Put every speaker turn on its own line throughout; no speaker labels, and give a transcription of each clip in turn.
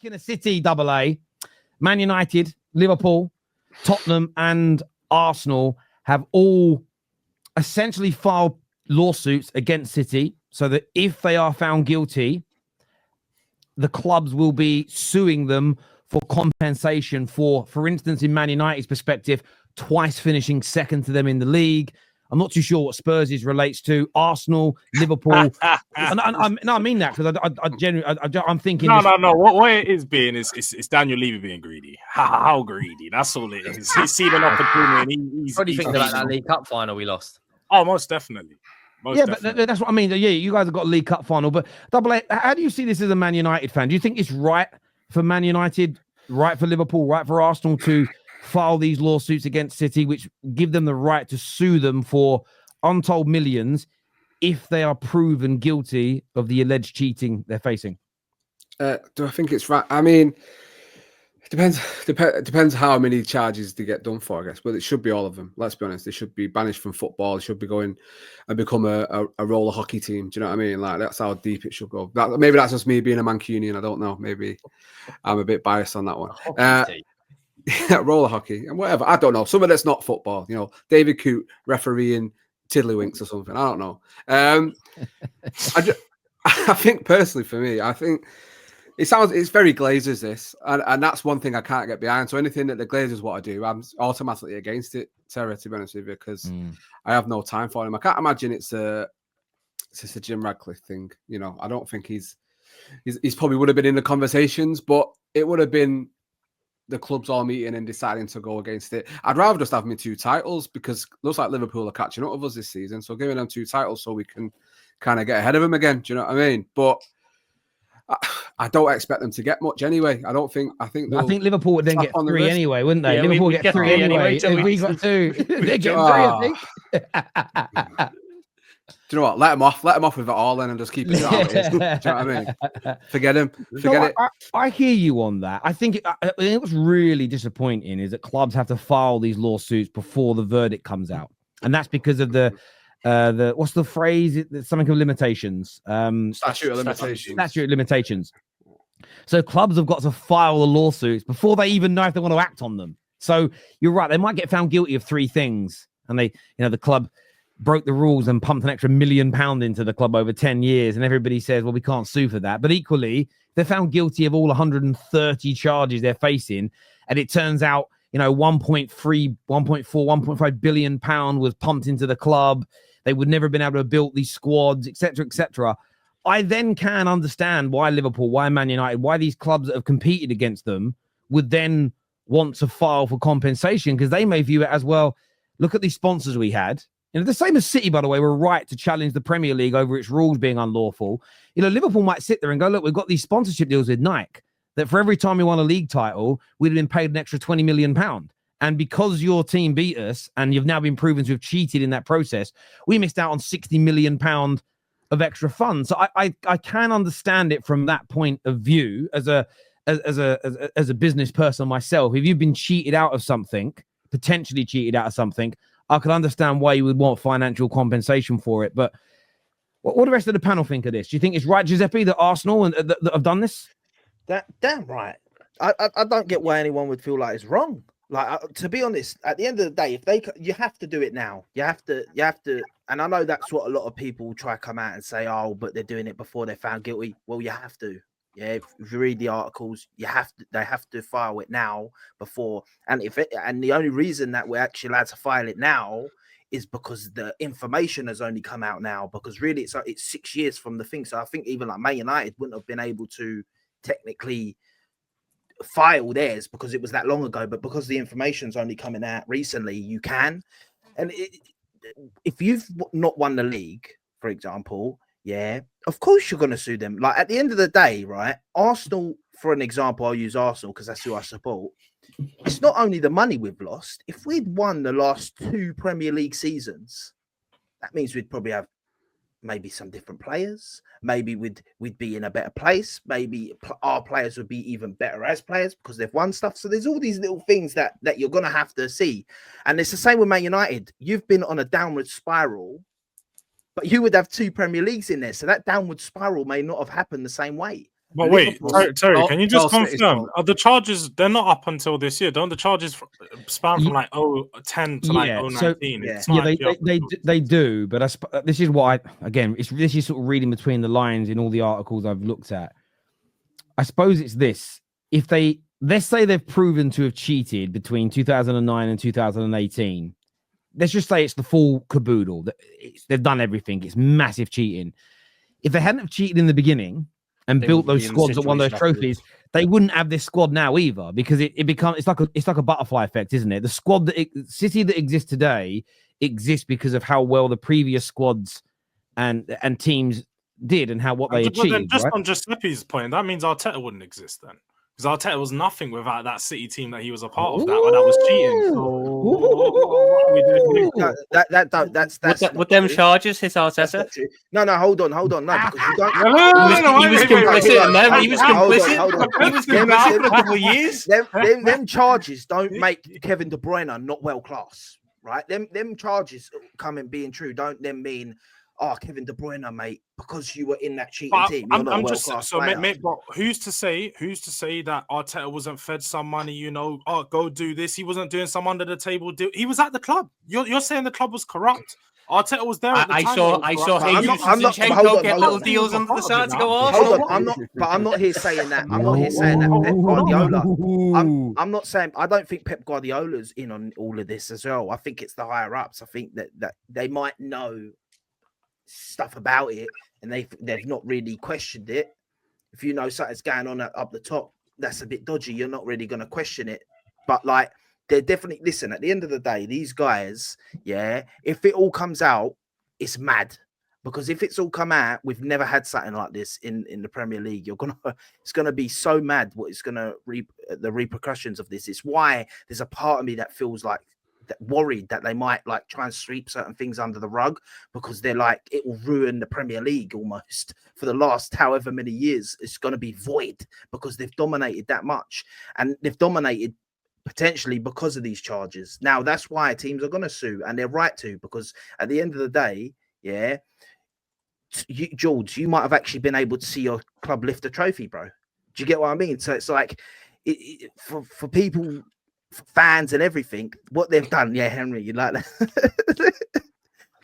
looking at City double A, Man United, Liverpool, Tottenham, and Arsenal have all essentially filed lawsuits against City so that if they are found guilty, the clubs will be suing them for compensation for instance, in Man United's perspective, twice finishing second to them in the league. I'm not too sure what Spurs relates to. Arsenal, Liverpool. I mean that because I genuinely, I'm thinking.
No. What it is being is it's Daniel Levy being greedy. How greedy? That's all it is. He's seen an opportunity. And
what do you think about that League Cup final we lost?
Oh, most definitely.
But that's what I mean. Yeah, you guys have got a League Cup final, but double A. How do you see this as a Man United fan? Do you think it's right for Man United, right for Liverpool, right for Arsenal to file these lawsuits against City, which give them the right to sue them for untold millions if they are proven guilty of the alleged cheating they're facing?
Do I think it's right? I mean, it depends how many charges they get done for, I guess. But it should be all of them. Let's be honest. They should be banished from football. They should be going and become a roller hockey team. Do you know what I mean? Like, that's how deep it should go. Maybe that's just me being a Mancunian. I don't know. Maybe I'm a bit biased on that one. Roller hockey and whatever. I don't know. Some of that's not football. You know, David Coote refereeing tiddlywinks or something. I don't know. I think personally for me, I think it's very Glazers this, and that's one thing I can't get behind. So anything that the Glazers want to do, I'm automatically against it, Terrace, to be honest with you, because I have no time for him. I can't imagine it's just a Jim Radcliffe thing. You know, I don't think he's probably would have been in the conversations, but it would have been the clubs all meeting and deciding to go against it. I'd rather just have me 2 titles because it looks like Liverpool are catching up with us this season. So giving them 2 titles so we can kind of get ahead of them again. Do you know what I mean? But I don't expect them to get much anyway. I think
Liverpool would then get 3 anyway, wouldn't they?
Yeah,
Liverpool
we'd
get 3 anyway. We got 2. They get 3, I think.
Do you know what? Let them off with it all then and just keep it how it is. Do you know what I mean? Forget him. Forget it.
I hear you on that. I think what's really disappointing is that clubs have to file these lawsuits before the verdict comes out. And that's because of the what's the phrase? Something of limitations.
Statute of limitations.
Statute of limitations. So clubs have got to file the lawsuits before they even know if they want to act on them. So you're right. They might get found guilty of 3 things. And the club broke the rules and pumped an extra £1 million into the club over 10 years. And everybody says, well, we can't sue for that. But equally, they're found guilty of all 130 charges they're facing. And it turns out, 1.3, 1.4, 1.5 billion pound was pumped into the club. They would never have been able to have built these squads, etc., etc. I then can understand why Liverpool, why Man United, why these clubs that have competed against them would then want to file for compensation because they may view it as, well, look at these sponsors we had. The same as City, by the way, were right to challenge the Premier League over its rules being unlawful. Liverpool might sit there and go, look, we've got these sponsorship deals with Nike that for every time we won a league title, we'd have been paid an extra £20 million. And because your team beat us and you've now been proven to have cheated in that process, we missed out on £60 million of extra funds. So I can understand it from that point of view as a business person myself. If you've been cheated out of something, potentially cheated out of something, I can understand why you would want financial compensation for it. But what do the rest of the panel think of this? Do you think it's right, Giuseppe, that Arsenal that have done this?
Damn right. I don't get why anyone would feel like it's wrong. Like, to be honest, at the end of the day, you have to do it now. You have to. And I know that's what a lot of people try to come out and say, oh, but they're doing it before they're found guilty. Well, you have to. Yeah, if you read the articles, they have to file it now before. And the only reason that we're actually allowed to file it now is because the information has only come out now. Because really, it's 6 years from the thing. So I think even like Man United wouldn't have been able to technically file theirs because it was that long ago. But because the information's only coming out recently, you can. And if you've not won the league, for example. Yeah, of course you're going to sue them. Like, at the end of the day, right? Arsenal, for an example, I'll use Arsenal because that's who I support. It's not only the money we've lost. If we'd won the last 2 Premier League seasons, that means we'd probably have maybe some different players. Maybe we'd be in a better place. Maybe our players would be even better as players because they've won stuff. So there's all these little things that you're going to have to see. And it's the same with Man United. You've been on a downward spiral, but you would have 2 Premier Leagues in there. So that downward spiral may not have happened the same way.
But wait, Terry,
Oh,
can you just
Chelsea is
confirm?
fault.
Are the charges, they're not up until this year? Don't the charges span from like 010 to like
Yeah,
019?
yeah.
It's not
Yeah,
actually up until
they do, but this is why this is sort of reading between the lines in all the articles I've looked at. I suppose it's this: if let's say they've proven to have cheated between 2009 and 2018, let's just say it's the full caboodle. They've done everything. It's massive cheating. If they hadn't have cheated in the beginning and
They
built
wouldn't
those
be in the
squads that won those
situation
trophies, they wouldn't have this squad now either, because it's like a butterfly effect, isn't it? The squad City that exists today exists because of how well the previous squads and teams did and what they
But then
achieved.
just
Right?
on Giuseppe's point, that means Arteta wouldn't exist then. Because Arteta was nothing without that City team that he was a part of that was cheating. So what are we doing here?
That's
With them charges, his
That's
Arteta.
not true. No, hold on. No, because you don't.
He was complicit in them. He was complicit.
Hold on.
He was complicit for a couple of years.
Them charges don't make Kevin De Bruyne not well class, right? Them charges coming being true don't then mean, Kevin De Bruyne, mate, because you were in that cheating team. You're not a well class player.
Mate, but who's to say that Arteta wasn't fed some money? Go do this. He wasn't doing some under the table deal. He was at the club. You're saying the club was corrupt. Arteta was there at the time.
I saw Zinchenko get little deals under the side to go
Hold
Arsenal.
on, I'm not here saying that. I'm not here saying that Pep Guardiola. I'm not saying I don't think Pep Guardiola's in on all of this as well. I think it's the higher ups. I think that they might know stuff about it and they've not really questioned it. If you know something's going on up the top that's a bit dodgy, you're not really going to question it. But like, they're definitely, listen, at the end of the day, these guys, if it all comes out, it's mad. Because if it's all come out, we've never had something like this in the Premier League. It's gonna be so mad what it's gonna the repercussions of this. It's why there's a part of me that feels like worried that they might like try and sweep certain things under the rug, because they're like, it will ruin the Premier League almost for the last however many years. It's going to be void because they've dominated that much, and they've dominated potentially because of these charges. Now that's why teams are going to sue, and they're right to, because at the end of the day, George, you might have actually been able to see your club lift a trophy, bro. Do you get what I mean? So it's like for people, fans and everything, what they've done, Henry, you like that?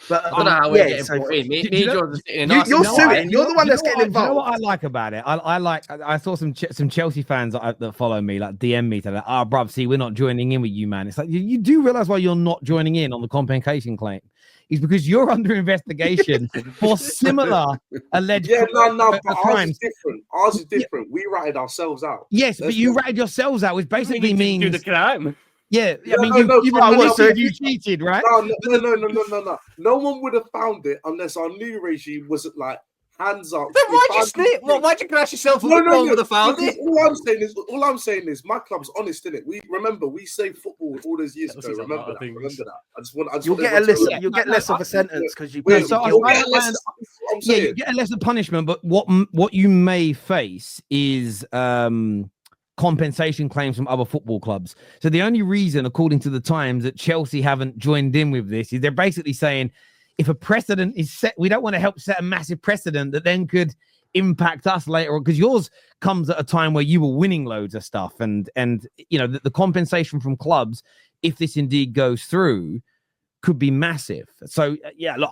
But
I don't know how we're getting brought in. Me and George are sitting in
you're suing. You're the one that's getting involved.
You know what I like about it? I saw some Chelsea fans that follow me, like DM me, like, bruv, see, we're not joining in with you, man. It's like, you do realize why you're not joining in on the compensation claim. It's because you're under investigation for similar alleged
but ours
crimes.
is different. Ours is different. We ratted ourselves out.
Yes, but you ratted yourselves out, which basically means
do the crime.
Yeah,
I mean,
you cheated, right?
No. No one would have found it unless our new regime was like, hands up.
Then why'd you split? Why'd you crash yourself? No would have found it.
All I'm saying is my club's honest in it. We saved football all those years ago. Remember that.
You'll get less of a sentence because you.
You get a lesser punishment, but what you may face is compensation claims from other football clubs. So the only reason, according to the Times, that Chelsea haven't joined in with this is they're basically saying, if a precedent is set, we don't want to help set a massive precedent that then could impact us later on, because yours comes at a time where you were winning loads of stuff, and you know the compensation from clubs, if this indeed goes through, could be massive. So look,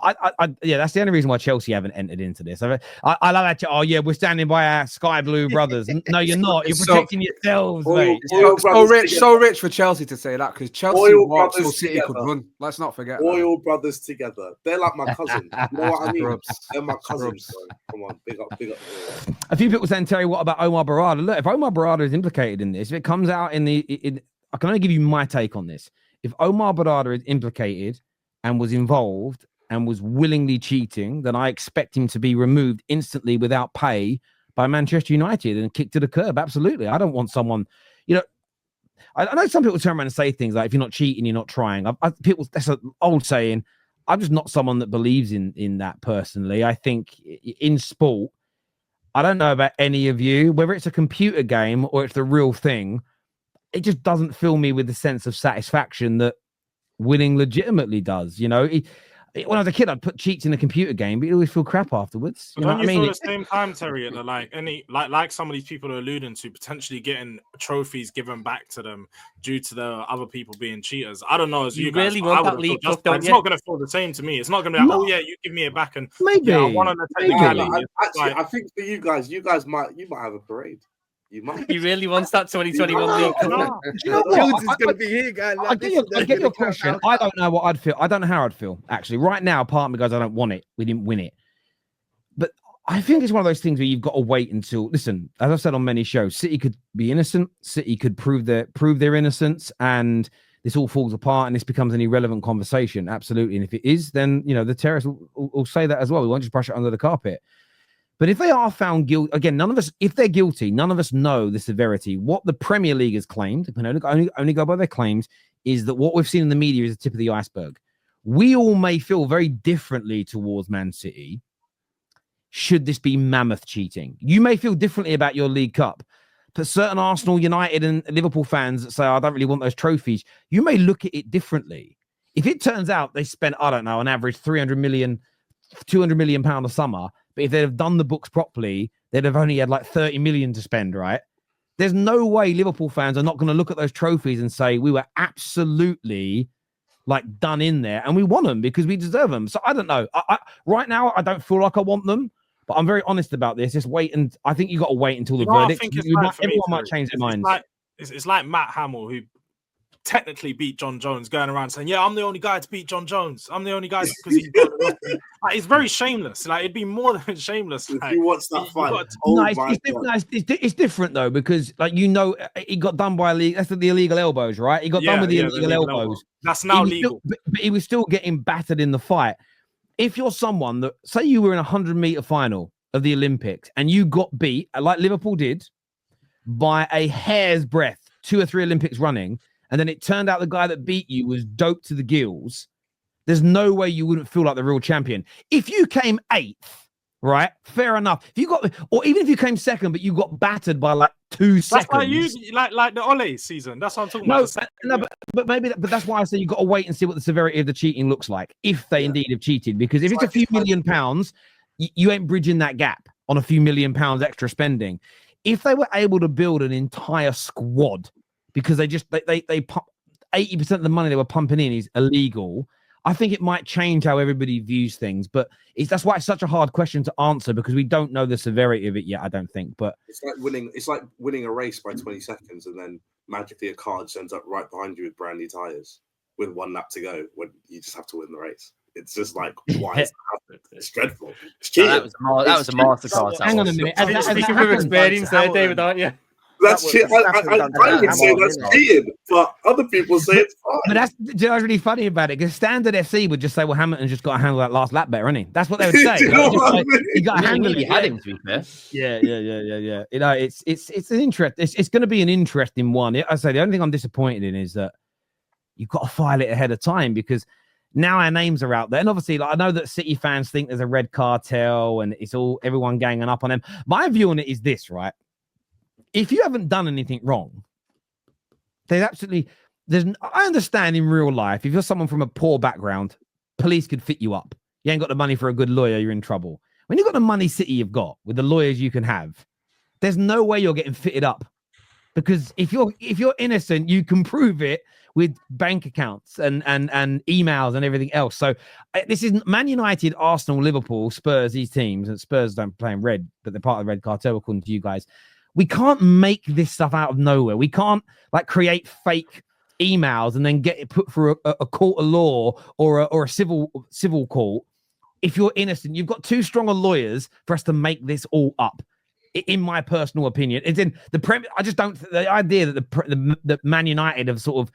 that's the only reason why Chelsea haven't entered into this. I love that. Oh yeah, we're standing by our sky blue brothers. No, you're not. You're protecting yourselves, mate.
So rich for Chelsea to say that, because Chelsea walks so City could run. Let's not forget.
Royal brothers together. They're like my cousins. You know what I mean? They're my cousins. So come on, big up.
A few people saying, Terry, what about Omar Barada? Look, if Omar Barada is implicated in this, if it comes out I can only give you my take on this. If Omar Barada is implicated and was involved and was willingly cheating, then I expect him to be removed instantly without pay by Manchester United and kicked to the curb. Absolutely. I don't want someone, I know some people turn around and say things like, if you're not cheating, you're not trying. That's an old saying. I'm just not someone that believes in that personally. I think in sport, I don't know about any of you, whether it's a computer game or it's the real thing, it just doesn't fill me with the sense of satisfaction that winning legitimately does. when I was a kid, I'd put cheats in a computer game, but you always feel crap afterwards.
But
You know
don't
what I
you
mean?
feel the same time, Terry, that like some of these people are alluding to potentially getting trophies given back to them due to the other people being cheaters? I don't know as you guys,
really
but
want
I
that
would feel
league cup,
just
don't
it's
you?
not going to feel the same to me. It's not going to be like,
No.
oh yeah, you give me it back, and
Maybe.
yeah, I want on the
Maybe.
technicality.
I think for you guys might have a parade. You might.
He really wants that 2021 league cup.
No.
You know what?
Jones is going to be here, guys.
I get your question. I don't know what I'd feel. I don't know how I'd feel. Actually, right now, part of me goes, I don't want it. We didn't win it. But I think it's one of those things where you've got to wait until. Listen, as I've said on many shows, City could be innocent. City could prove their innocence, and this all falls apart, and this becomes an irrelevant conversation. Absolutely. And if it is, then the Terrace will say that as well. We won't just brush it under the carpet. But if they are found guilty, again, none of us, if they're guilty, none of us know the severity. What the Premier League has claimed, if we only go by their claims, is that what we've seen in the media is the tip of the iceberg. We all may feel very differently towards Man City should this be mammoth cheating. You may feel differently about your League Cup, but certain Arsenal, United, and Liverpool fans that say, I don't really want those trophies, you may look at it differently. If it turns out they spent, I don't know, on average 300 million, 200 million pound a summer, but if they'd have done the books properly, they'd have only had like 30 million to spend, right? There's no way Liverpool fans are not going to look at those trophies and say, we were absolutely like done in there and we won them because we deserve them. So I don't know. Right now, I don't feel like I want them, but I'm very honest about this. Just wait. And I think you got to wait until the verdict. Everyone might change their minds.
It's like Matt Hamill, who technically beat John Jones, going around saying, yeah, I'm the only guy to beat John Jones. I'm the only guy because he's it's very shameless. Like, it'd be more than shameless.
If
like,
you watch that fight,
it's different though, because like he got done by a league. That's the illegal elbows, right? He got done with the illegal elbows.
That's now legal.
But he was still getting battered in the fight. If you're someone that, say you were in a 100-meter final of the Olympics and you got beat, like Liverpool did, by a hair's breadth, 2 or 3 Olympics running, and then it turned out the guy that beat you was doped to the gills, there's no way you wouldn't feel like the real champion. If you came 8th, right? Fair enough. If you got, or even if you came 2nd, but you got battered by like 2 seconds.
That's like the Ole season. That's what I'm talking about.
But that's why I say you got to wait and see what the severity of the cheating looks like, if they indeed have cheated. Because if it's a few £1 million, you ain't bridging that gap on a few £1 million extra spending. If they were able to build an entire squad, because they pump 80% of the money they were pumping in is illegal, I think it might change how everybody views things. But that's why it's such a hard question to answer, because we don't know the severity of it yet, I don't think. But
it's like winning a race by 20 seconds and then magically a car turns up right behind you with brand new tires with 1 lap to go when you just have to win the race. It's just like, why is that happening? It's dreadful. It's cheating.
That was a masterclass.
Hang on a minute.
Speaking from experience there, David, aren't you?
That's shit. I would say that's cheating, but other people say it's fine.
But that's really funny about it, because Standard FC would just say, well, Hamilton's just got to handle that last lap better, hasn't he? That's what they would say. You got to handle it.
Had him, to be fair.
Yeah. It's an interest. It's going to be an interesting one. I say the only thing I'm disappointed in is that you've got to file it ahead of time, because now our names are out there. And obviously, like, I know that City fans think there's a red cartel and it's all everyone ganging up on them. My view on it is this, right? If you haven't done anything wrong, I understand in real life, if you're someone from a poor background, police could fit you up. You ain't got the money for a good lawyer, you're in trouble. When you've got the money City you've got with the lawyers you can have, there's no way you're getting fitted up. Because if you're innocent, you can prove it with bank accounts and emails and everything else. So this is Man United, Arsenal, Liverpool, Spurs, these teams, and Spurs don't play in red, but they're part of the red cartel according to you guys. We can't make this stuff out of nowhere. We can't like create fake emails and then get it put through a court of law or a civil court. If you're innocent, you've got too strong a lawyers for us to make this all up. In my personal opinion, it's in the premise. I just don't. The idea that the Man United have sort of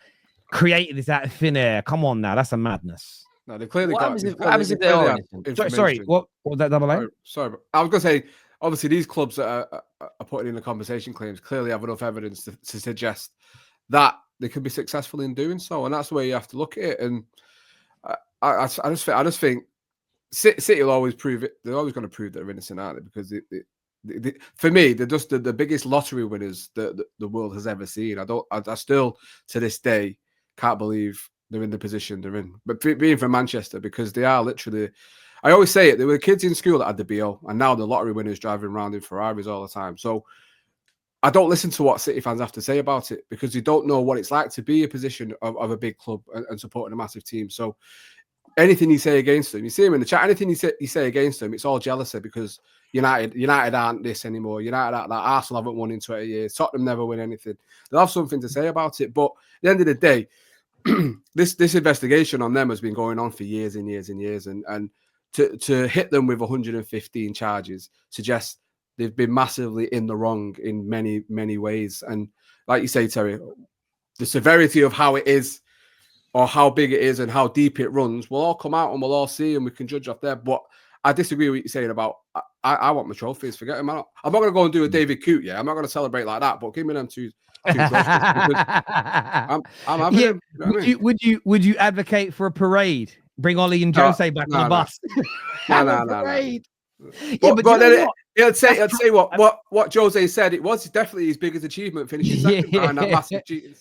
created this out of thin air. Come on now, that's a madness.
No, they clearly
What
got.
happens if they are?
Sorry, what was that, double A?
Sorry, I was going to say. Obviously, these clubs that are putting in the compensation claims clearly have enough evidence to suggest that they can be successful in doing so, and that's the way you have to look at it. And I just think City will always prove it. They're always going to prove they're innocent, aren't they? Because for me, they're just the biggest lottery winners that the world has ever seen. I still to this day can't believe they're in the position they're in. But being from Manchester, because they are literally, I always say it, there were kids in school that had the BO, and now the lottery winners driving around in Ferraris all the time. So I don't listen to what City fans have to say about it, because you don't know what it's like to be a position of a big club and supporting a massive team. So anything you say against them, you see him in the chat, anything you say against them, it's all jealousy, because United aren't this anymore. United aren't that. Arsenal haven't won in 20 years. Tottenham never win anything. They'll have something to say about it. But at the end of the day, this investigation on them has been going on for years and years and years. And to hit them with 115 charges suggests they've been massively in the wrong in many, many ways. And like you say, Terry, the severity of how it is, or how big it is and how deep it runs, will all come out and we'll all see, and we can judge off there. But I disagree with what you're saying about, I want my trophies. Forget them. I'm not going to go and do a David Coote. Yeah, I'm not going to celebrate like that. But give me them two trophies. I'm having them. You know what I mean?
Would you advocate for a parade? Bring Ollie and Jose back on the bus.
No.
Parade.
Yeah, but then he'll say what Jose said. It was definitely his biggest achievement, finishing second behind that massive cheating.